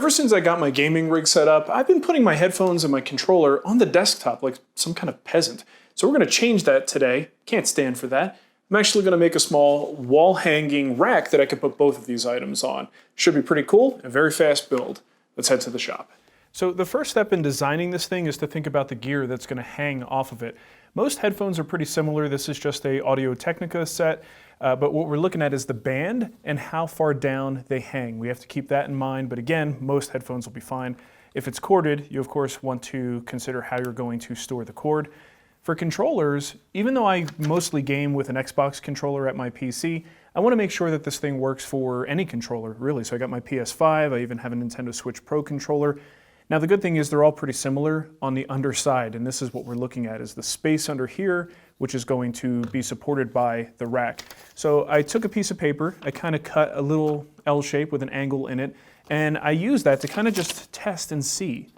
Ever since I got my gaming rig set up, I've been putting my headphones and my controller on the desktop like some kind of peasant. So we're going to change that today. Can't stand for that. I'm actually going to make a small wall-hanging rack that I can put both of these items on. Should be pretty cool and very fast build. Let's head to the shop. So the first step in designing this thing is to think about the gear that's going to hang off of it. Most headphones are pretty similar. This is just a Audio-Technica set. But what we're looking at is the band and how far down they hang. We have to keep that in mind, but again, most headphones will be fine. If it's corded, you of course want to consider how you're going to store the cord. For controllers, even though I mostly game with an Xbox controller at my PC, I want to make sure that this thing works for any controller, really. So I got my PS5, I even have a Nintendo Switch Pro controller. Now the good thing is they're all pretty similar on the underside, and this is what we're looking at, is the space under here, which is going to be supported by the rack. So I took a piece of paper, I kind of cut a little L shape with an angle in it, and I used that to kind of just test and see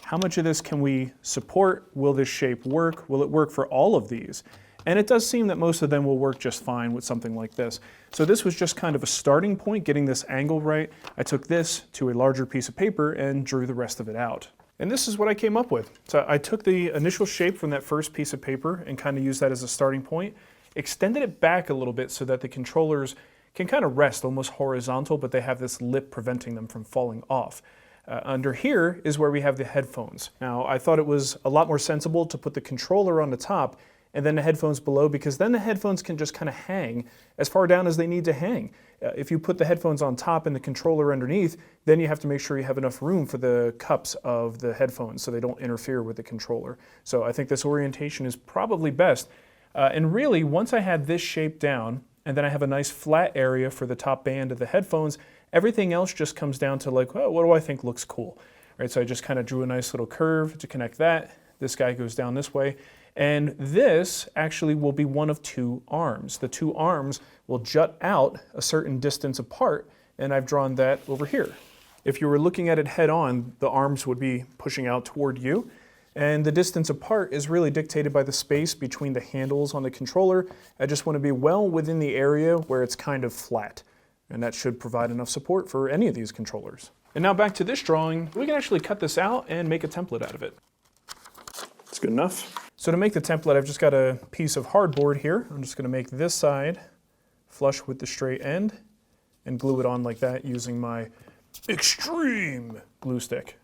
how much of this can we support. Will this shape work? Will it work for all of these? And it does seem that most of them will work just fine with something like this. So this was just kind of a starting point, getting this angle right. I took this to a larger piece of paper and drew the rest of it out. And this is what I came up with. So I took the initial shape from that first piece of paper and kind of used that as a starting point, extended it back a little bit so that the controllers can kind of rest almost horizontal, but they have this lip preventing them from falling off. Under here is where we have the headphones. Now, I thought it was a lot more sensible to put the controller on the top and then the headphones below, because then the headphones can just kind of hang as far down as they need to hang. If you put the headphones on top and the controller underneath, then you have to make sure you have enough room for the cups of the headphones so they don't interfere with the controller. So I think this orientation is probably best. And really, once I had this shape down, and then I have a nice flat area for the top band of the headphones, everything else just comes down to like, well, what do I think looks cool? Right, so I just kind of drew a nice little curve to connect that. This guy goes down this way. And this actually will be one of two arms. The two arms will jut out a certain distance apart, and I've drawn that over here. If you were looking at it head on, the arms would be pushing out toward you, and the distance apart is really dictated by the space between the handles on the controller. I just want to be well within the area where it's kind of flat, and that should provide enough support for any of these controllers. And now back to this drawing, we can actually cut this out and make a template out of it. It's good enough. So to make the template, I've just got a piece of hardboard here. I'm just going to make this side flush with the straight end and glue it on like that using my extreme glue stick.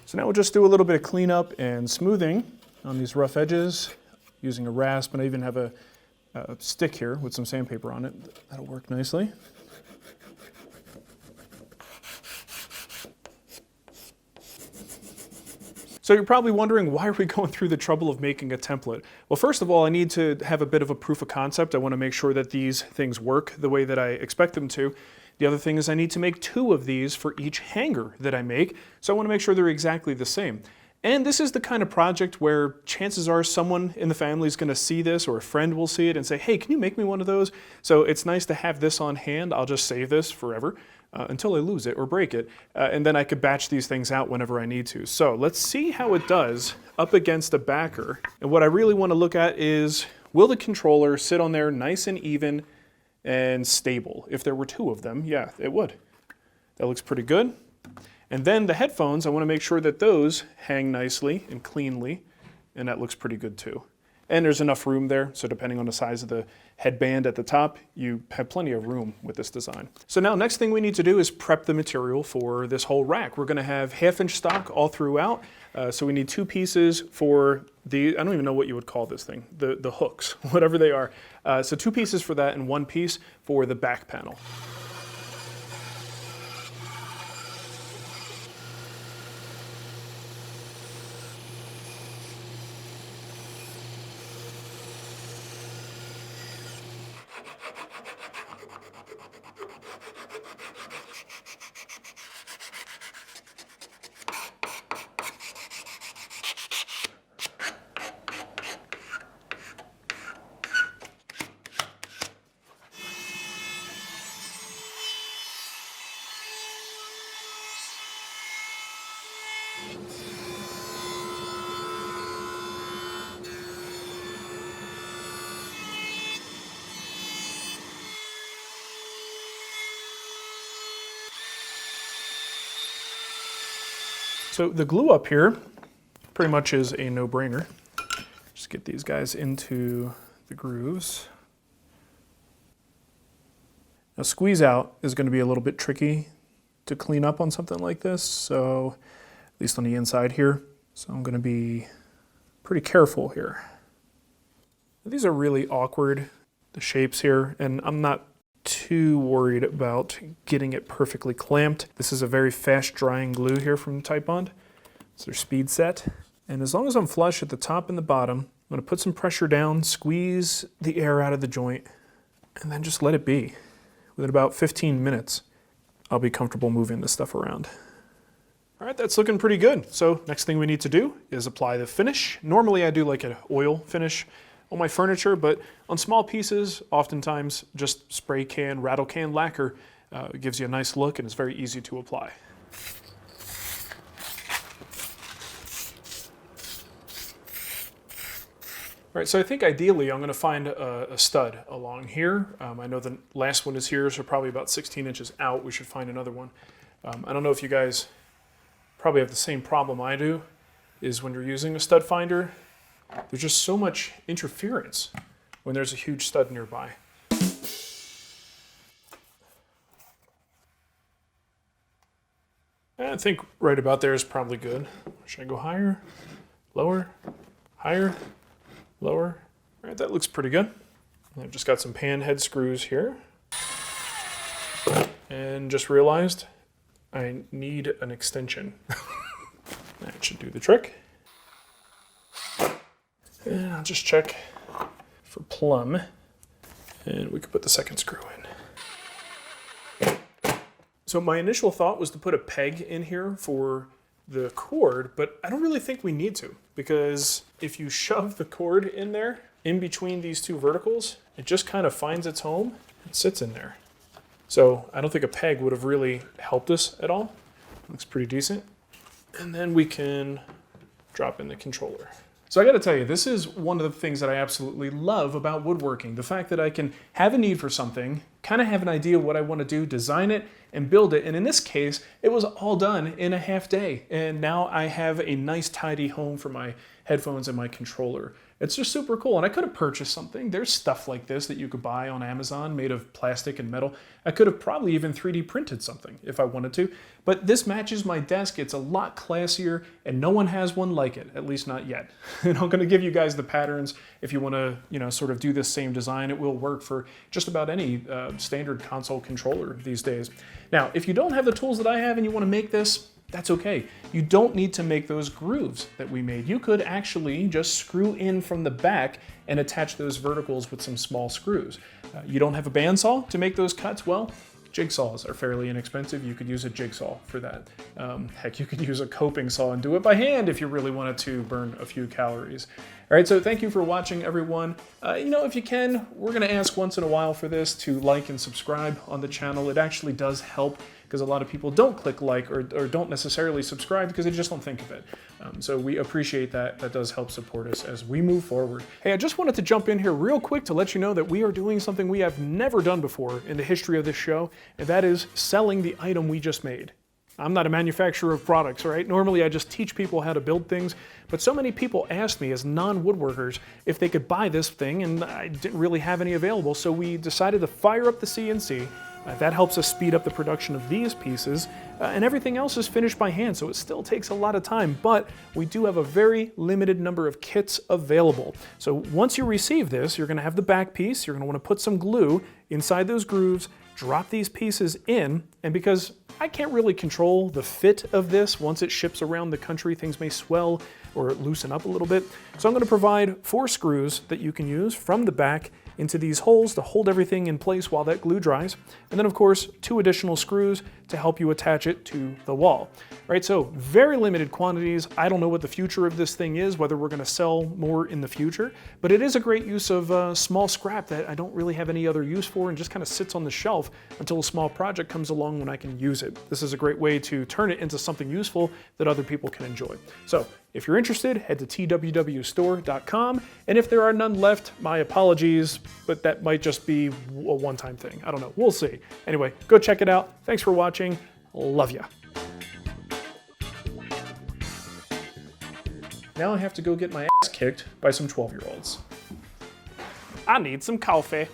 So now we'll just do a little bit of cleanup and smoothing on these rough edges using a rasp, and I even have a stick here with some sandpaper on it. That'll work nicely. So you're probably wondering, why are we going through the trouble of making a template? Well, first of all, I need to have a bit of a proof of concept. I want to make sure that these things work the way that I expect them to. The other thing is I need to make 2 of these for each hanger that I make, so I want to make sure they're exactly the same. And this is the kind of project where chances are someone in the family is going to see this, or a friend will see it and say, hey, can you make me one of those? So it's nice to have this on hand. I'll just save this forever until I lose it or break it. And then I could batch these things out whenever I need to. So let's see how it does up against a backer. And what I really want to look at is, will the controller sit on there nice and even and stable? If there were 2 of them, yeah, it would. That looks pretty good. And then the headphones, I want to make sure that those hang nicely and cleanly, and that looks pretty good too. And there's enough room there, so depending on the size of the headband at the top, you have plenty of room with this design. So now next thing we need to do is prep the material for this whole rack. We're going to have 1/2-inch stock all throughout, so we need 2 pieces for the, I don't even know what you would call this thing, the hooks, whatever they are. So 2 pieces for that and 1 piece for the back panel. So the glue up here pretty much is a no-brainer. Just get these guys into the grooves. Now squeeze out is going to be a little bit tricky to clean up on something like this, so at least on the inside here. So I'm going to be pretty careful here. These are really awkward, the shapes here, and I'm not too worried about getting it perfectly clamped. This is a very fast drying glue here from Type Bond. It's their speed set. And as long as I'm flush at the top and the bottom, I'm going to put some pressure down, squeeze the air out of the joint, and then just let it be. Within about 15 minutes, I'll be comfortable moving this stuff around. All right, that's looking pretty good. So next thing we need to do is apply the finish. Normally I do like an oil finish on my furniture, but on small pieces, oftentimes just spray can, rattle can lacquer gives you a nice look and it's very easy to apply. All right, so I think ideally I'm going to find a stud along here. I know the last one is here, so probably about 16 inches out. We should find another one. I don't know if you guys probably have the same problem I do, is when you're using a stud finder, there's just so much interference when there's a huge stud nearby. I think right about there is probably good. Should I go higher, lower, higher, lower? All right, that looks pretty good. I've just got some pan head screws here. And just realized I need an extension. That should do the trick. And I'll just check for plumb, and we can put the second screw in. So my initial thought was to put a peg in here for the cord, but I don't really think we need to, because if you shove the cord in there, in between these two verticals, it just kind of finds its home and sits in there. So I don't think a peg would have really helped us at all. Looks pretty decent. And then we can drop in the controller. So I got to tell you, this is one of the things that I absolutely love about woodworking. The fact that I can have a need for something, kind of have an idea of what I want to do, design it, and build it. And in this case, it was all done in a half day. And now I have a nice, tidy home for my headphones and my controller. It's just super cool. And I could have purchased something. There's stuff like this that you could buy on Amazon made of plastic and metal. I could have probably even 3D printed something if I wanted to. But this matches my desk. It's a lot classier, and no one has one like it, at least not yet. And I'm going to give you guys the patterns if you want to, sort of do this same design. It will work for just about any standard console controller these days. Now, if you don't have the tools that I have and you want to make this, that's okay. You don't need to make those grooves that we made. You could actually just screw in from the back and attach those verticals with some small screws. You don't have a bandsaw to make those cuts? Well, jigsaws are fairly inexpensive. You could use a jigsaw for that. Heck, you could use a coping saw and do it by hand if you really wanted to burn a few calories. All right, so thank you for watching, everyone. If you can, we're gonna ask once in a while for this to like and subscribe on the channel. It actually does help, because a lot of people don't click like or don't necessarily subscribe because they just don't think of it. So we appreciate that. That does help support us as we move forward. Hey, I just wanted to jump in here real quick to let you know that we are doing something we have never done before in the history of this show, and that is selling the item we just made. I'm not a manufacturer of products, right? Normally I just teach people how to build things, but so many people asked me as non-woodworkers if they could buy this thing, and I didn't really have any available, so we decided to fire up the CNC. That helps us speed up the production of these pieces, and everything else is finished by hand, so it still takes a lot of time, but we do have a very limited number of kits available. So once you receive this, you're gonna have the back piece, you're gonna wanna put some glue inside those grooves, drop these pieces in, and because I can't really control the fit of this once it ships around the country, things may swell or loosen up a little bit. So I'm gonna provide 4 screws that you can use from the back into these holes to hold everything in place while that glue dries. And then of course, 2 additional screws to help you attach it to the wall. Right, so very limited quantities. I don't know what the future of this thing is, whether we're gonna sell more in the future, but it is a great use of small scrap that I don't really have any other use for and just kind of sits on the shelf until a small project comes along when I can use it. This is a great way to turn it into something useful that other people can enjoy. So if you're interested, head to twwstore.com, and if there are none left, my apologies, but that might just be a one-time thing. I don't know, we'll see. Anyway, go check it out. Thanks for watching, love ya. Now I have to go get my ass kicked by some 12-year-olds. I need some coffee.